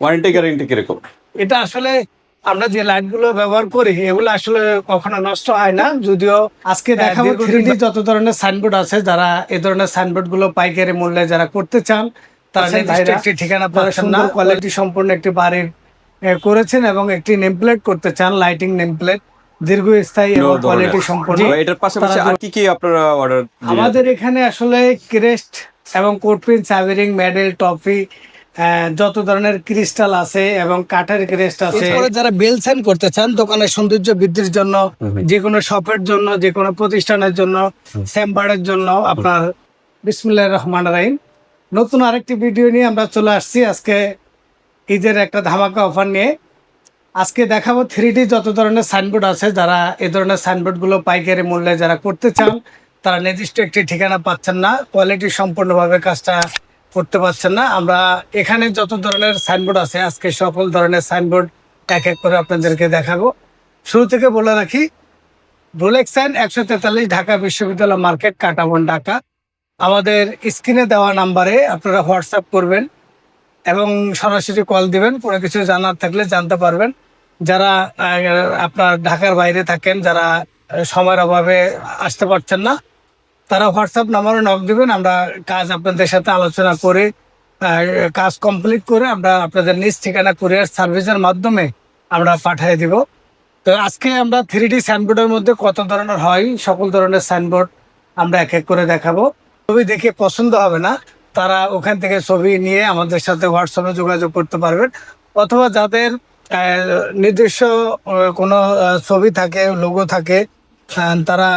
Warranty guarantee কিরকম? এটা আসলে আমরা যে লাইট গুলো ব্যবহার করি এগুলো আসলে কখনো নষ্ট হয় না। যদিও আজকে দেখাবো 3D যত ধরনের সাইনবোর্ড আছে, যারা এই ধরনের সাইনবোর্ড গুলো পাইকারি মূল্যে যারা করতে চান তারা নির্দিষ্ট একটি ঠিকানা পাচ্ছেন না, কোয়ালিটি সম্পূর্ণ একটি বাড়ির করেছেন এবং একটি নেম প্লেট করতে চান, লাইটিং নেম প্লেট দীর্ঘস্থায়ী এবং কোয়ালিটি সম্পূর্ণ। এটার পাশাপাশি আর কি কি আপনারা অর্ডার? আমাদের এখানে আসলে ক্রেস্ট এবং কোটপিন, সাইবেরিং, মেডেল, টফি, যত ধরনের ক্রিস্টাল আছে এবং কাঠের ক্রেস্ট আছে। যারা বেল সাইন করতে চান দোকানের সৌন্দর্য বৃদ্ধির জন্য, যে কোনো শপের জন্য, যে কোনো প্রতিষ্ঠানের জন্য, চেম্বারের জন্য আপনার। বিসমিল্লাহির রহমানির রহিম। নতুন আরেকটি ভিডিও নিয়ে আমরা চলে আসছি আজকে ঈদের একটা ধামাকা অফার নিয়ে। আজকে দেখাবো 3D যত ধরনের সাইনবোর্ড আছে, যারা এই ধরনের সাইনবোর্ডগুলো পাইকারি মূল্যে যারা করতে চান তারা নির্দিষ্ট একটি ঠিকানা পাচ্ছেন না, কোয়ালিটি সম্পূর্ণভাবে কাজটা করতে পারছেন না। আমরা এখানে যত ধরনের সাইনবোর্ড আছে আজকে সকল ধরনের সাইনবোর্ড এক এক করে আপনাদেরকে দেখাবো। শুরু থেকে বলে রাখি, রোলেক্স সাইন 143 ঢাকা বিশ্ববিদ্যালয় মার্কেট, কাটাবন, ঢাকা। আমাদের স্ক্রিনে দেওয়া নাম্বারে আপনারা হোয়াটসঅ্যাপ করবেন এবং সরাসরি কল দিবেন, কোনো কিছু জানার থাকলে জানতে পারবেন। যারা আপনার ঢাকার বাইরে থাকেন, যারা সময়ের অভাবে আসতে পারছেন না, তারা হোয়াটসঅ্যাপ নাম্বারে নক দিবেন। আমরা কাজ আপনাদের সাথে আলোচনা করে কাজ কমপ্লিট করে আমরা আপনাদের নিজ ঠিকানা কুরিয়ার সার্ভিসের মাধ্যমে আমরা পাঠিয়ে দিব। তো আজকে আমরা 3D সাইনবোর্ডের মধ্যে কত ধরনের হয় সকল ধরনের সাইনবোর্ড আমরা এক এক করে দেখাবো। ছবি দেখে পছন্দ হবে না, তারা ওখান থেকে ছবি নিয়ে আমাদের সাথে হোয়াটসঅ্যাপে যোগাযোগ করতে পারবেন, অথবা যাদের নিজস্ব কোনো ছবি থাকে, লোগো থাকে, তারা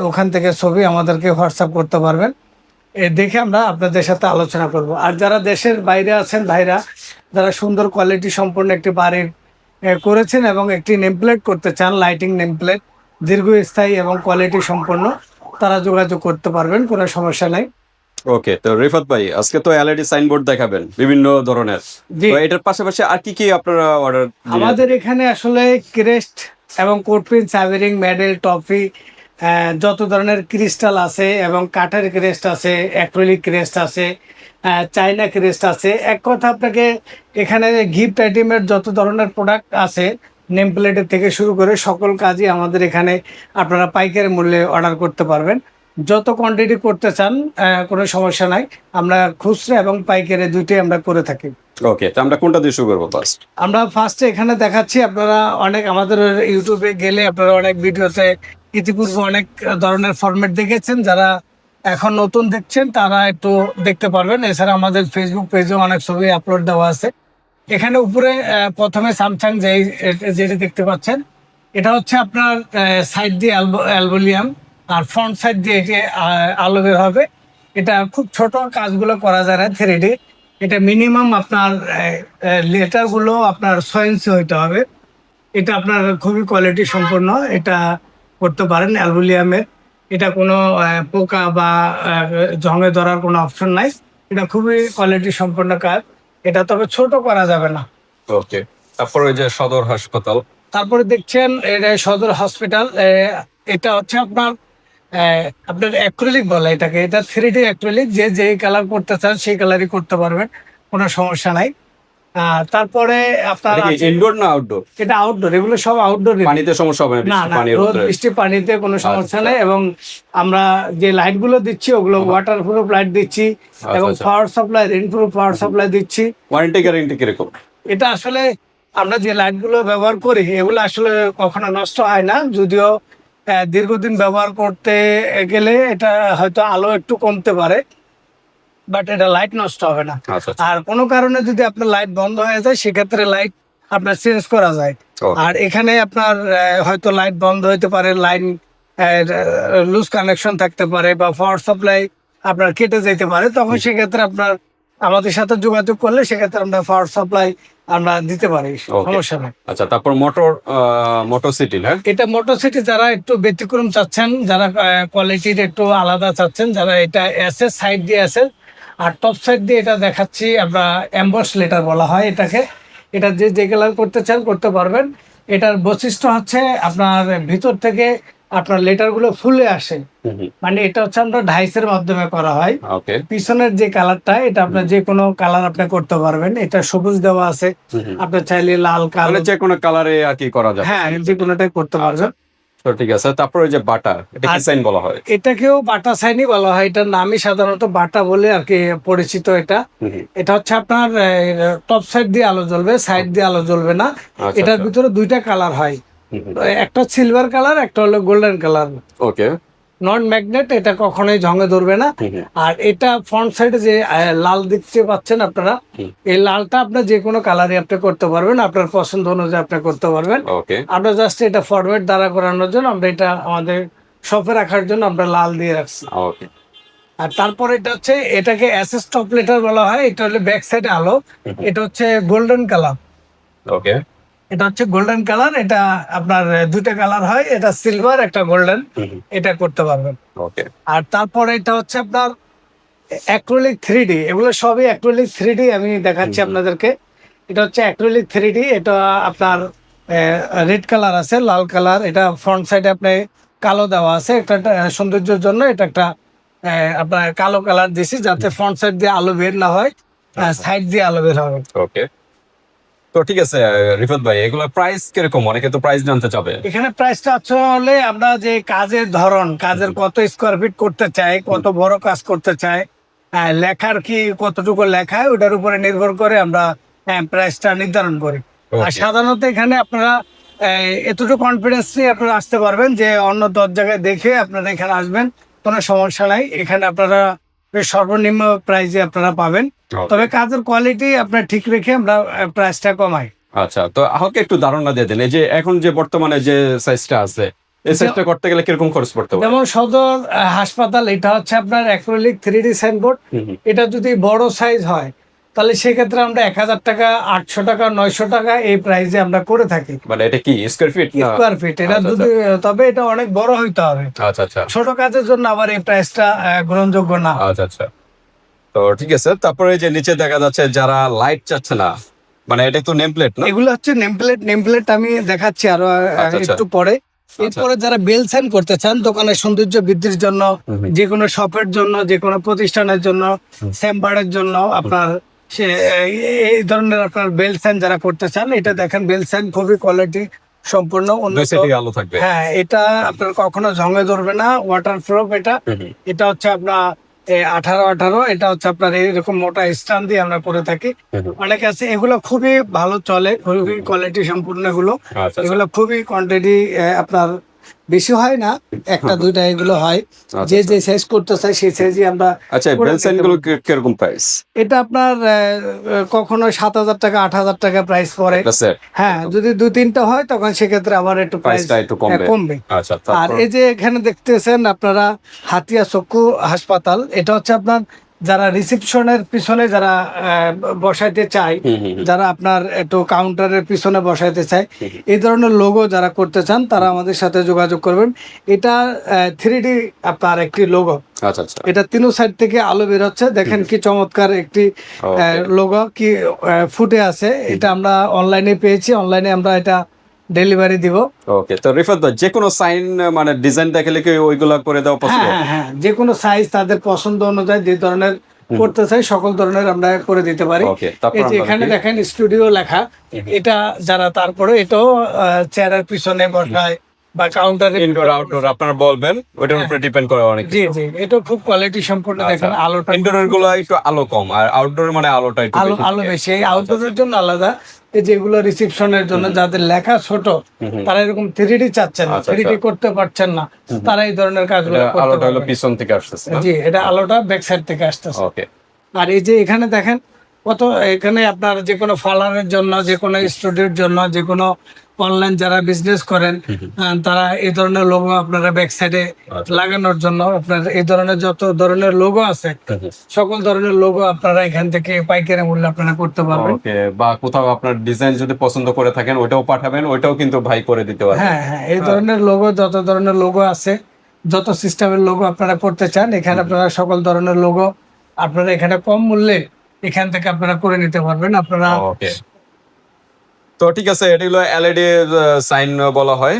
ওখান থেকে ছবি আমাদেরকে হোয়াটসঅ্যাপ করতে পারবেন। দেখে আমরা আপনাদের সাথে আলোচনা করব। আর যারা দেশের বাইরে আছেন ভাইরা, যারা সুন্দর কোয়ালিটি সম্পন্ন একটি বাড়ির করেছেন এবং একটি নেম প্লেট করতে চান, লাইটিং নেম প্লেট দীর্ঘস্থায়ী এবং কোয়ালিটি সম্পন্ন, তারা যোগাযোগ করতে পারবেন, কোনো সমস্যা নাই। ওকে, তো রিফাত ভাই আজকে তো এলইডি সাইনবোর্ড দেখাবেন বিভিন্ন ধরনের, তো এটার পাশাপাশি আর কি কি আপনারা অর্ডার? আমাদের এখানে আসলে ক্রেস্ট এবং কোটপিন, সাইবেরিং, মেডেল, টফি, যত ধরনের ক্রিস্টাল আছে এবং কাঠের ক্রেস্ট আছে, অ্যাক্রিলিক ক্রেস্ট আছে, চাইনা ক্রেস্ট আছে। এক কথা আপনাকে এখানে গিফট আইটেমের যত ধরনের প্রোডাক্ট আছে, নেম প্লেটের থেকে শুরু করে সকল কাজই আমাদের এখানে আপনারা পাইকারি মূল্যে অর্ডার করতে পারবেন। যত কোয়ান্টিটি করতে চান কোনো সমস্যা নাই, আমরা খুচরা এবং পাইকারি দুইটাই আমরা করে থাকি। ওকে, তো আমরা কোনটা দিয়ে শুরু করবো ফার্স্ট? আমরা ফার্স্টে এখানে দেখাচ্ছি, আপনারা অনেক আমাদের ইউটিউবে গেলে আপনারা অনেক ভিডিওতে ইতিপূর্বে অনেক ধরনের ফরম্যাট দেখেছেন। যারা এখন নতুন দেখছেন তারা একটু দেখতে পারবেন। এছাড়া আমাদের ফেসবুক পেজেও অনেক ছবি আপলোড দেওয়া আছে। এখানে উপরে প্রথমে স্যামসাং যেটা দেখতে পাচ্ছেন, এটা হচ্ছে আপনার সাইড দিয়ে অ্যালুমিনিয়াম আর ফ্রন্ট সাইড দিয়ে এটি আলো বের হবে। এটা খুব ছোট কাজগুলো করা যায় না 3D। এটা মিনিমাম আপনার লেটারগুলো আপনার 6 ইঞ্চি হইতে হবে। এটা আপনার খুবই কোয়ালিটি সম্পন্ন, এটা করতে পারেন অ্যালুমিনিয়ামের। এটা কোনো পোকা বা জঙে ধরার কোনো অপশন নাই। এটা খুবই কোয়ালিটি সম্পন্ন কাজ। এটা তবে ছোট করা যাবে না। ওকে, তারপর ওই যে সদর হাসপাতাল, তারপরে দেখছেন এটা সদর হসপিটাল। এটা হচ্ছে আপনার আপনার অ্যাক্রিলিক বলে এটাকে, এটা 3D অ্যাক্রিলিক। যে কালার করতে চান সেই কালারই করতে পারবেন, কোনো সমস্যা নাই। তারপরে আপনার ইনডোর না আউটডোর? এটা আউটডোর, এগুলো সব আউটডোর। পানিতে সমস্যা হবে না, রোদ বৃষ্টি পানিতে কোনো সমস্যা নেই। এবং আমরা যে লাইট গুলো দিচ্ছি ওগুলো ওয়াটার প্রুফ লাইট দিচ্ছি এবং পাওয়ার সাপ্লাই, রেইনপ্রুফ পাওয়ার সাপ্লাই দিচ্ছি। ওয়ারেন্টি গ্যারান্টি কিরকম? এটা আসলে আমরা যে লাইট গুলো ব্যবহার করি এগুলো আসলে কখনো নষ্ট হয় না। যদিও দীর্ঘদিন ব্যবহার করতে গেলে এটা হয়তো আলো একটু কমতে পারে, বাট এটা লাইট নষ্ট হবে না। আর কোনো কারণে যদি আপনার লাইট বন্ধ হয়ে যায় সেক্ষেত্রে লাইট আপনার চেঞ্জ করা যায়। আর এখানে আপনার হয়তো লাইট বন্ধ হইতে পারে, লাইন লুজ কানেকশন থাকতে পারে বা পাওয়ার সাপ্লাই আপনার কেটে যেতে পারে, তখন সেক্ষেত্রে আপনার আমাদের সাথে যোগাযোগ করলে সেক্ষেত্রে আমরা পাওয়ার সাপ্লাই আমরা দিতে পারি, সমস্যা নেই। আচ্ছা, তারপর মোটর সিটি না? এটা মোটর সিটি যারা একটু ব্যতিক্রম চাচ্ছেন, যারা কোয়ালিটির একটু আলাদা চাচ্ছেন, যারা এটা এসএস সাইড দিয়ে আছে আর টপ সাইড দিয়ে এটা দেখাচ্ছি আমরা এমবস লেটার বলা হয় এটাকে। এটা যে কালার করতে চান করতে পারবেন। এটার বৈশিষ্ট্য হচ্ছে আপনার ভিতর থেকে আপনার লেটার গুলো ফুলে আসে, মানে এটা হচ্ছে আমরা ডাইসের মাধ্যমে করা হয়। ওকে। পিছনের যে কালারটা, এটা আপনার যে কোনো কালার আপনি করতে পারবেন। এটা সবুজ দেওয়া আছে, আপনার চাইলে লাল কালো, মানে যে কোনো কালারে আর কি করা যাবে। হ্যাঁ যে কোনোটাই করতে পারবেন। তো ঠিক আছে, তারপর ওই যে বাটা, এটা কি আর সাইন বলা হয়? এটাকেও বাটা সাইনই বলা হয়, এটার নামই সাধারণত বাটা বলে আর কি পরিচিত। এটা এটা হচ্ছে আপনার টপ সাইড দিয়ে আলো জ্বলবে, সাইড দিয়ে আলো জ্বলবে না। আচ্ছা, এটার আচ্ছা। ভিতরে দুইটা কালার হয়, একটা সিলভার কালার, একটা হলো গোল্ডেন কালার। ওকে। নন ম্যাগনেট, এটা কখনোই ঝঙে ধরবে না। আর এটা ফ্রন্ট সাইডে যে লাল দেখতে পাচ্ছেন আপনারা, এই লালটা আপনার যে কোনো কালারই আপনি করতে পারবেন, আপনার পছন্দ অনুযায়ী আপনি করতে পারবেন। ওকে। আমরা জাস্ট এটা ফরম্যাট দ্বারা করানোর জন্য আমরা এটা আমাদের শপে রাখার জন্য আমরা লাল দিয়ে রাখছি। ওকে। আর তারপর এটা হচ্ছে, এটাকে অ্যাসেস টপ লেটার বলা হয়। এটা হলো ব্যাক সাইডে আলো, এটা হচ্ছে গোল্ডেন কালার। ওকে। এটা হচ্ছে গোল্ডেন কালার, এটা আপনার দুইটা কালার হয়, এটা সিলভার একটা গোল্ডেন, এটা করতে পারবেন। ওকে। আর তারপরে এটা হচ্ছে আপনার অ্যাক্রিলিক 3D, এগুলো সবই অ্যাক্রিলিক 3D আমি দেখাচ্ছি আপনাদেরকে। এটা হচ্ছে অ্যাক্রিলিক 3D, এটা আপনার রেড কালার আছে, লাল কালার। এটা ফ্রন্ট সাইডে আপনি কালো দেওয়া আছে, একটা সৌন্দর্যের জন্য এটা একটা আপনার কালো কালার দিছি, যাতে ফ্রন্ট সাইড দিয়ে আলো বের না হয়, সাইড দিয়ে আলো বের হবে। ওকে। তো ঠিক আছে রিফাত ভাই, এগুলো প্রাইস কিরকম? অনেকে তো প্রাইস জানতে চাবে। এখানে প্রাইসটা আসলে আমরা যে কাজের ধরন, কাজের কত স্কোয়ার ফিট করতে চাই, কত বড় কাজ করতে চাই, লেখার কি কতটুকু লেখায়, ওটার উপরে নির্ভর করে আমরা প্রাইসটা নির্ধারণ করি। আর Okay. সাধারণত এখানে আপনারা এতটুকু কনফিডেন্স নিয়ে আপনারা আসতে পারবেন যে অন্য 10 জায়গায় দেখে আপনারা এখানে আসবেন, কোনো সমস্যা নাই। এখানে আপনারা বেশ সর্বনিম্ন প্রাইসে আপনারা পাবেন। Okay. তবে কাজের কোয়ালিটি আপনার ঠিক রেখে আমরা প্রাইসটা কমাই। আচ্ছা, তো আমাকে একটু ধারণা দিয়ে দেন, এই যে এখন যে বর্তমানে যে সাইজটা আছে, এই সাইজটা করতে গেলে কিরকম খরচ পড়তে পারে? যেমন সদর হাসপাতাল, এটা হচ্ছে আপনার অ্যাক্রিলিক 3D সাইনবোর্ড। এটা যদি বড় সাইজ হয় তাহলে সেক্ষেত্রে আমরা 1000 টাকা, 800 টাকা, 900 টাকা এই প্রাইসে আমরা করে থাকি। মানে এটা কি স্কয়ার ফিট না? স্কোয়ার ফিট এটা আচ্ছা, যদি, তবে এটা অনেক বড় হইতে হবে। আচ্ছা আচ্ছা ছোট কাজের জন্য আবার এই প্রাইসটা গ্রহণযোগ্য না। আচ্ছা আচ্ছা। তো ঠিক আছে, তারপরে এই যে নিচে দেখা যাচ্ছে যারা লাইট চাচ্ছে না, মানে এটা তো নেম প্লেট না? এগুলো হচ্ছে নেমপ্লেট আমি দেখাচ্ছি আরো আচ্ছা, একটু পরে। এরপরে যারা বেল সাইন করতে চান দোকানের সৌন্দর্য বৃদ্ধির জন্য, যে কোনো শপের জন্য, যে কোনো প্রতিষ্ঠানের জন্য, চেম্বারের জন্য, আপনার সে এই ধরনের আপনার বেল সাইন যারা করতে চান, এটা দেখেন বেল সাইন খুবই কোয়ালিটি সম্পূর্ণ দুই উন্নত। সাইডে আলো থাকবে। হ্যাঁ, এটা আপনার কখনো ঝঙে ধরবে না, ওয়াটার প্রুফ। এটা হচ্ছে আপনার 18 এটা হচ্ছে আপনার এরকম মোটা স্ট্যান্ড দিয়ে আমরা করে থাকি। অনেক আছে, এগুলো খুবই ভালো চলে, খুবই কোয়ালিটি সম্পূর্ণ এগুলো। আচ্ছা, এগুলো খুবই কোয়ান্টিটি আপনার বেশি হয় না, একটা দুইটা এগুলো হয়। যে যে সাইজ করতে চাই সেই সাইজই আমরা আচ্ছা, করে বেল সাইন দিতে গুলো পারি। কিরকম প্রাইস? এটা আপনার কখনো 7000 টাকা, 8000 টাকা প্রাইস পড়ে। এটা সেট হ্যাঁ, যদি 2-3টা হয় তখন সেক্ষেত্রে আবার একটু প্রাইসটা একটু কমবে। কমবে। আচ্ছা, আর তারপর এই যে এখানে দেখতেছেন আপনারা হাতিয়া চক্ষু হাসপাতাল, এটা হচ্ছে আপনার যারা রিসেপশনের পিছনে যারা বসাইতে চায়, যারা আপনার একটু কাউন্টারের পিছনে বসাইতে চায়, এই ধরনের লোগো যারা করতে চান তারা আমাদের সাথে যোগাযোগ করবেন। এটা 3D আপনার একটি লোগো, আচ্ছা আচ্ছা। এটা তিনো সাইড থেকে আলো বের হচ্ছে, দেখেন কি চমৎকার একটি Okay. লোগো কি ফুটে আছে। এটা আমরা অনলাইনে পেয়েছি, অনলাইনে আমরা এটা ডেলিভারি দিব। ওকে, তো রিফাত ভাই, যে কোনো সাইন মানে ডিজাইন দেখালে কি ওইগুলা করে দেওয়া হ্যাঁ পসিবল? হ্যাঁ হ্যাঁ, যে কোনো সাইজ তাদের পছন্দ অনুযায়ী যে ধরনের করতে চাই সকল ধরনের আমরা করে দিতে পারি। Okay, তারপর এই যে আমরা এখানে দেখি। দেখেন স্টুডিও লেখা, এটা যারা তারপরে এটাও চেয়ারের পিছনে বসায় বা কাউন্টারে। ইনডোর আউটডোর আপনারা বলবেন, ওইটার উপরে ডিপেন্ড করে অনেক। জি জি, এটা খুব কোয়ালিটি সম্পূর্ণ। দেখেন আলোটা, ইনডোরের গুলো একটু আলো কম, আর আউটডোর মানে আলোটা একটু আলো বেশি আলো থাকে। বেশি। এই আউটডোরের জন্য আলাদা, এই যেগুলো রিসেপশনের জন্য যাদের লেখা ছোট, তারা এরকম 3D চাচ্ছেন না, আচ্ছা, 3D আচ্ছা। করতে পারছেন না, তারা এই ধরনের কাজগুলো এটা করতে আলোটা হলো পারবেন। পিছন থেকে আসতেছে না? জি, এটা আলোটা ব্যাক সাইড থেকে আসতেছে। ওকে। আর এই যে এখানে দেখেন কত, এখানে আপনার যে কোনো পার্লারের জন্য, যে কোনো স্টুডিওর জন্য, যে কোনো অনলাইন যারা বিজনেস করেন, তারা এই ধরনের লোগো আপনারা ব্যাক সাইডে লাগানোর জন্য আপনার এই ধরনের যত ধরনের লোগো আছে সকল ধরনের লোগো আপনারা এখান থেকে পাইকারি মূল্যে আপনারা করতে পারবেন। ওকে, বা কোথাও আপনার ডিজাইন যদি পছন্দ করে থাকেন ওইটাও পাঠাবেন, ওইটাও কিন্তু ভাই করে দিতে পারবে। হ্যাঁ হ্যাঁ, এই ধরনের লোগো, যত ধরনের লোগো আছে, যত সিস্টেমের লোগো আপনারা করতে চান, এখানে আপনারা সকল ধরনের লোগো আপনারা এখানে কম মূল্যে এখান থেকে আপনারা করে নিতে পারবেন। আপনারা ওকে। তো ঠিক আছে, এটা হলো এলইডি সাইন বলা হয়।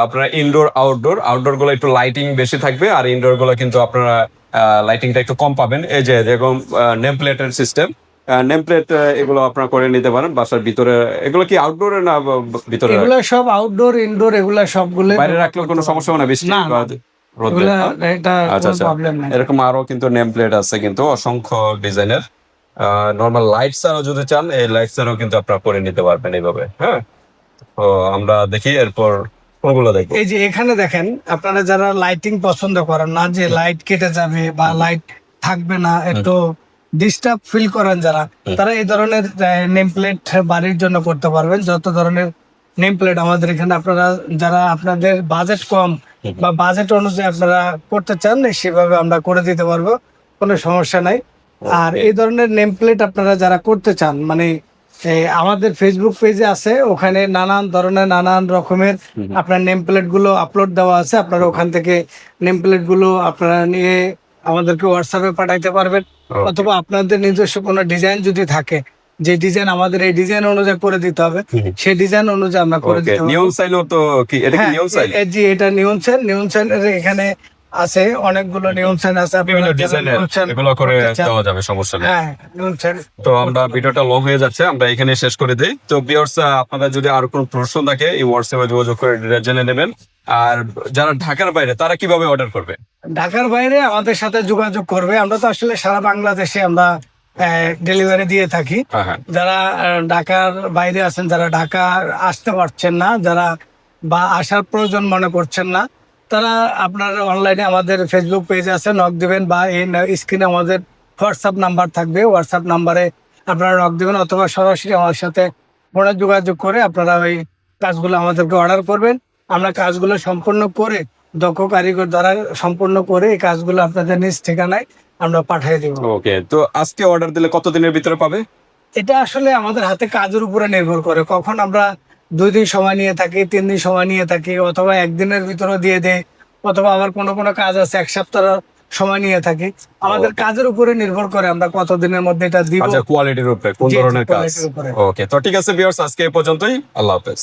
আপনার ইনডোর আউটডোর গুলো একটু লাইটিং বেশি থাকবে, আর ইনডোর গুলো কিন্তু আপনারা লাইটিংটা একটু কম পাবেন। এই যে যেরকম নেম প্লেটের সিস্টেম, নেম প্লেট এগুলো আপনারা করে নিতে পারেন বাসার ভিতরে। এগুলো কি আউটডোরে না ভিতরে? এগুলা সব আউটডোর ইনডোর এগুলা সবগুলো বাইরে রাখলেও কোনো সমস্যা হবে না বৃষ্টি না, বা না। রোদে? এগুলা এটা আচ্ছা কোনো আচ্ছা, প্রবলেম নাই। এরকম আরো কিন্তু নেম প্লেট আছে কিন্তু অসংখ্য ডিজাইনের। নর্মাল লাইটস আরও যদি চান, এই লাইটস আরও কিন্তু আপনারা করে নিতে পারবেন এইভাবে। হ্যাঁ, তো আমরা দেখি এরপর কোনগুলো দেখবো। এই যে এখানে দেখেন, আপনারা যারা লাইটিং পছন্দ করেন না, যে লাইট কেটে যাবে বা লাইট থাকবে না, একটু ডিস্টার্ব ফিল করেন যারা, তারা এই ধরনের নেম প্লেট বাড়ির জন্য করতে পারবেন। যত ধরনের নেম প্লেট আমাদের এখানে, আপনারা যারা আপনাদের বাজেট কম বা বাজেট অনুযায়ী আপনারা করতে চান, সেভাবে আমরা করে দিতে পারবো, কোনো সমস্যা নাই। আর এই ধরনের নেম প্লেট আপনারা যারা করতে চান, মানে আমাদের ফেসবুক পেজে আছে, ওখানে নানান ধরনের নানান রকমের আপনার নেম প্লেট গুলো আপলোড দেওয়া আছে। আপনারা ওখান থেকে নেম প্লেট গুলো আপনারা নিয়ে আমাদেরকে হোয়াটসঅ্যাপে পাঠাইতে পারবেন, অথবা আপনাদের নিজস্ব কোনো ডিজাইন যদি থাকে, যে ডিজাইন আমাদের এই ডিজাইন অনুযায়ী করে দিতে হবে, সেই ডিজাইন অনুযায়ী আমরা করে দিতে পারবো। নিয়ন সাইনও তো কি, এটা কি নিয়ন সাইন? জি, এটা নিয়ন সাইন। নিয়ন সাইনের এখানে আছে অনেকগুলো নিয়ন সাইন আছে, বিভিন্ন আপনারা ডিজাইনের নিয়ন সাইন এগুলো করে করতে চান। দেওয়া যাবে, সমস্যা নেই। হ্যাঁ, নিয়ন সাইন। তো আমরা ভিডিওটা লং হয়ে যাচ্ছে, আমরা এখানে শেষ করে দেই। তো ভিউয়ার্স, আপনাদের যদি আর কোনো প্রশ্ন থাকে এই হোয়াটসঅ্যাপে যোগাযোগ করে জেনে নেবেন। আর যারা ঢাকার বাইরে তারা কিভাবে অর্ডার করবে? ঢাকার বাইরে আমাদের সাথে যোগাযোগ করবে। আমরা তো আসলে সারা বাংলাদেশে আমরা ডেলিভারি দিয়ে থাকি। হ্যাঁ হ্যাঁ। যারা ঢাকার বাইরে আছেন, যারা ঢাকা আসতে পারছেন না, যারা বা আসার প্রয়োজন মনে করছেন না, তারা আপনার অনলাইনে আমাদের ফেসবুক পেজ আছে, নক দিবেন, বা এই স্ক্রিনে আমাদের হোয়াটসঅ্যাপ নাম্বার থাকবে, হোয়াটসঅ্যাপ নাম্বারে আপনারা নক দিবেন, অথবা সরাসরি আমার সাথে ফোনে যোগাযোগ করে আপনারা ওই কাজগুলো আমাদেরকে অর্ডার করবেন। আমরা কাজগুলো সম্পূর্ণ করে, দক্ষ কারিগর দ্বারা সম্পূর্ণ করে এই কাজগুলো আপনাদের নিজ ঠিকানায় আমরা পাঠিয়ে দেব। ওকে, তো আজকে অর্ডার দিলে কতদিনের ভিতরে পাবে? এটা আসলে আমাদের হাতে কাজের উপরে নির্ভর করে। কখন আমরা 2 দিন সময় নিয়ে থাকি, 3 দিন সময় নিয়ে থাকি, অথবা 1 দিনের ভিতরে দিয়ে দেয়, অথবা আবার কোনো কোনো কাজ আছে 1 সপ্তাহ সময় নিয়ে থাকি। আমাদের কাজের উপরে নির্ভর করে আমরা কত দিনের মধ্যে এটা দিব। আচ্ছা, কোয়ালিটির উপরে, কোন জি, ধরনের কাজ। কোয়ালিটির উপরে। ওকে, তো ঠিক আছে ভিউয়ার্স, আজকে এই পর্যন্তই। আল্লাহ হাফেজ।